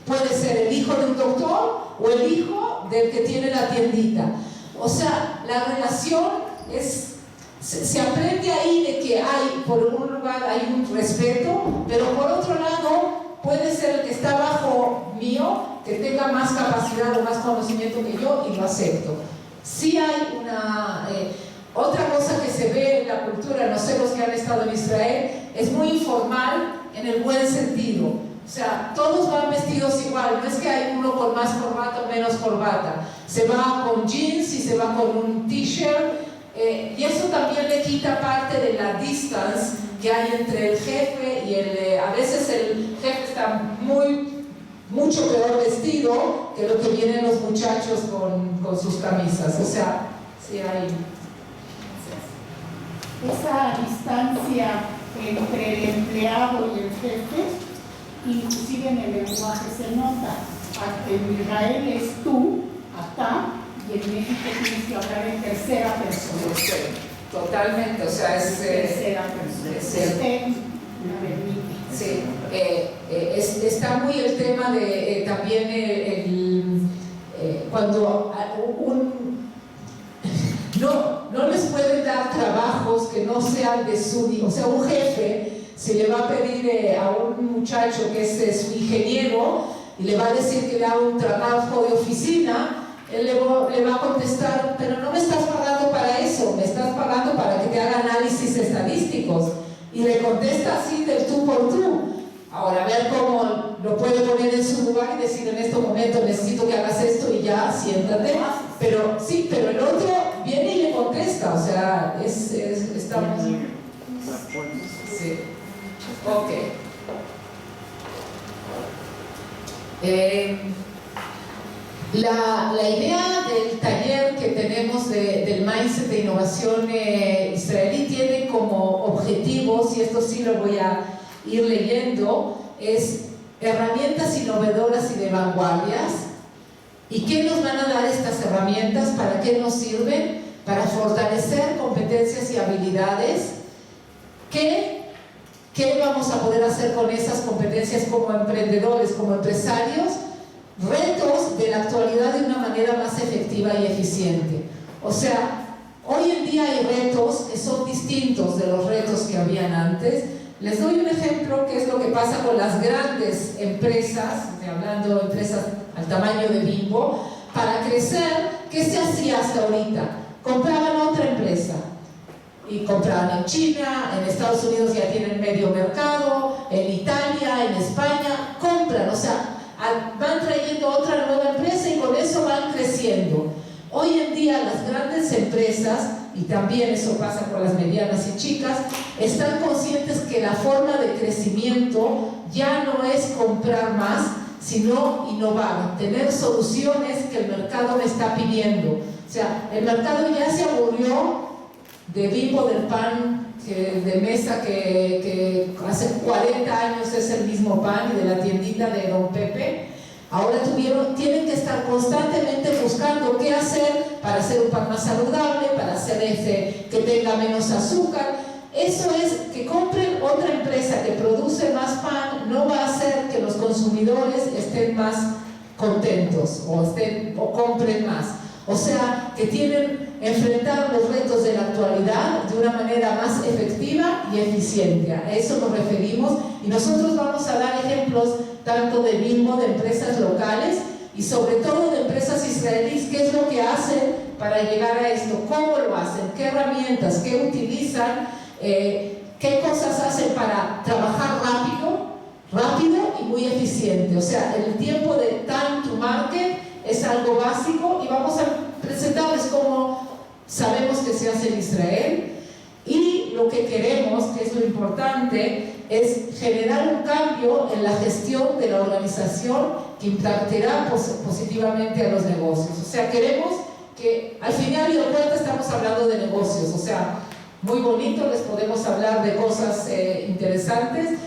Speaker 1: Puede ser el hijo de un doctor o el hijo del que tiene la tiendita. O sea, la relación se aprende ahí de que hay, por un lugar hay un respeto, pero por otro lado puede ser el que está bajo mío, que tenga más capacidad o más conocimiento que yo y lo acepto. Sí hay una... otra cosa que se ve en la cultura, no sé los que han estado en Israel, es muy informal en el buen sentido. O sea, todos van vestidos igual, no es que hay uno con más corbata o menos corbata. Se va con jeans y se va con un t-shirt, y eso también le quita parte de la distance que hay entre el jefe y a veces el jefe está mucho peor vestido que lo que vienen los muchachos con sus camisas. O sea, sí hay...
Speaker 4: Esa distancia entre el empleado y el jefe, inclusive en el lenguaje se nota. En Israel es tú, acá, y en México tienes que hablar en tercera persona.
Speaker 1: Totalmente, o sea, es...
Speaker 4: tercera persona. Usted me permite.
Speaker 1: Sí, está muy el tema de también cuando no les pueden dar trabajos que no sean de su... O sea, un jefe, si le va a pedir a un muchacho que es su ingeniero y le va a decir que le haga un trabajo de oficina, él le va a contestar, pero no me estás pagando para eso, me estás pagando para que te haga análisis estadísticos. Y le contesta así del tú por tú. Ahora, a ver cómo lo puede poner en su lugar y decir en este momento necesito que hagas esto y ya, siéntate. Pero sí, pero el otro viene y le contesta, o sea, estamos... Sí. Ok. La idea del taller que tenemos del mindset de innovación israelí tiene como objetivos, y esto sí lo voy a ir leyendo, es herramientas innovadoras y de vanguardias, ¿Y qué nos van a dar estas herramientas? ¿Para qué nos sirven? Para fortalecer competencias y habilidades. ¿Qué vamos a poder hacer con esas competencias como emprendedores, como empresarios? Retos de la actualidad de una manera más efectiva y eficiente. O sea, hoy en día hay retos que son distintos de los retos que habían antes. Les doy un ejemplo, que es lo que pasa con las grandes empresas, hablando de empresas al tamaño de Bimbo. Para crecer, ¿qué se hacía hasta ahorita? Compraban otra empresa. Y compraban en China, en Estados Unidos ya tienen medio mercado, en Italia, en España, compran, o sea, van trayendo otra nueva empresa y con eso van creciendo. Hoy en día las grandes empresas, y también eso pasa con las medianas y chicas, están conscientes que la forma de crecimiento ya no es comprar más, sino innovar, tener soluciones que el mercado me está pidiendo. O sea, el mercado ya se aburrió de Bimbo, del pan de mesa que hace 40 años es el mismo pan, y de la tiendita de Don Pepe. Ahora tienen que estar constantemente buscando qué hacer para hacer un pan más saludable, para hacer que tenga menos azúcar. Eso es, que compren otra empresa que produce más pan, no va a hacer que los consumidores estén más contentos o compren más. O sea, que tienen que enfrentar los retos de la actualidad de una manera más efectiva y eficiente. A eso nos referimos, y nosotros vamos a dar ejemplos tanto de Bimbo, de empresas locales y sobre todo de empresas israelíes. ¿Qué es lo que hacen para llegar a esto? ¿Cómo lo hacen? ¿Qué herramientas? ¿Qué utilizan? ¿Qué cosas hacen para trabajar rápido y muy eficiente? O sea, el tiempo de time to market es algo básico, y vamos a presentarles cómo sabemos que se hace en Israel. Y lo que queremos, que es lo importante, es generar un cambio en la gestión de la organización que impactará positivamente a los negocios. O sea, queremos que al final y de cuenta estamos hablando de negocios. O sea, muy bonito, les podemos hablar de cosas interesantes,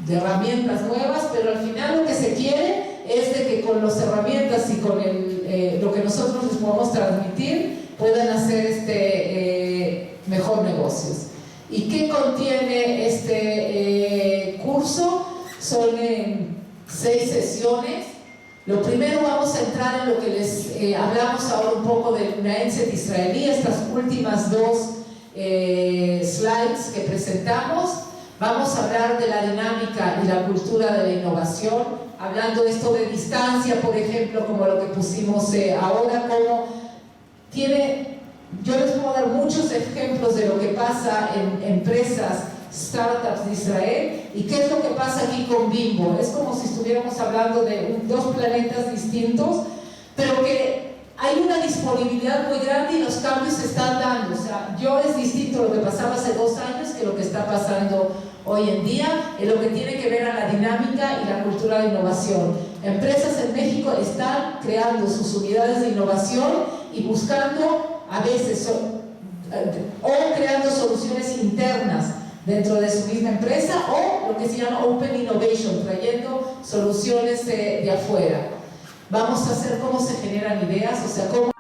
Speaker 1: de herramientas nuevas, pero al final lo que se quiere es de que con las herramientas y con lo que nosotros les podemos transmitir puedan hacer mejor negocios. ¿Y qué contiene este curso? Son 6 sesiones. Lo primero, vamos a entrar en lo que les hablamos ahora un poco del mindset israelí, estas últimas 2 slides que presentamos. Vamos a hablar de la dinámica y la cultura de la innovación, hablando de esto de distancia, por ejemplo, como lo que pusimos ahora, yo les puedo dar muchos ejemplos de lo que pasa en empresas, startups de Israel, y qué es lo que pasa aquí con Bimbo. Es como si estuviéramos hablando de 2 planetas distintos, pero que hay una disponibilidad muy grande y los cambios se están dando. O sea, es distinto lo que pasaba hace 2 años que lo que está pasando hoy en día, en lo que tiene que ver a la dinámica y la cultura de innovación. Empresas en México están creando sus unidades de innovación y buscando a veces o creando soluciones internas dentro de su misma empresa, o lo que se llama Open Innovation, trayendo soluciones de afuera. Vamos a hacer cómo se generan ideas, o sea, cómo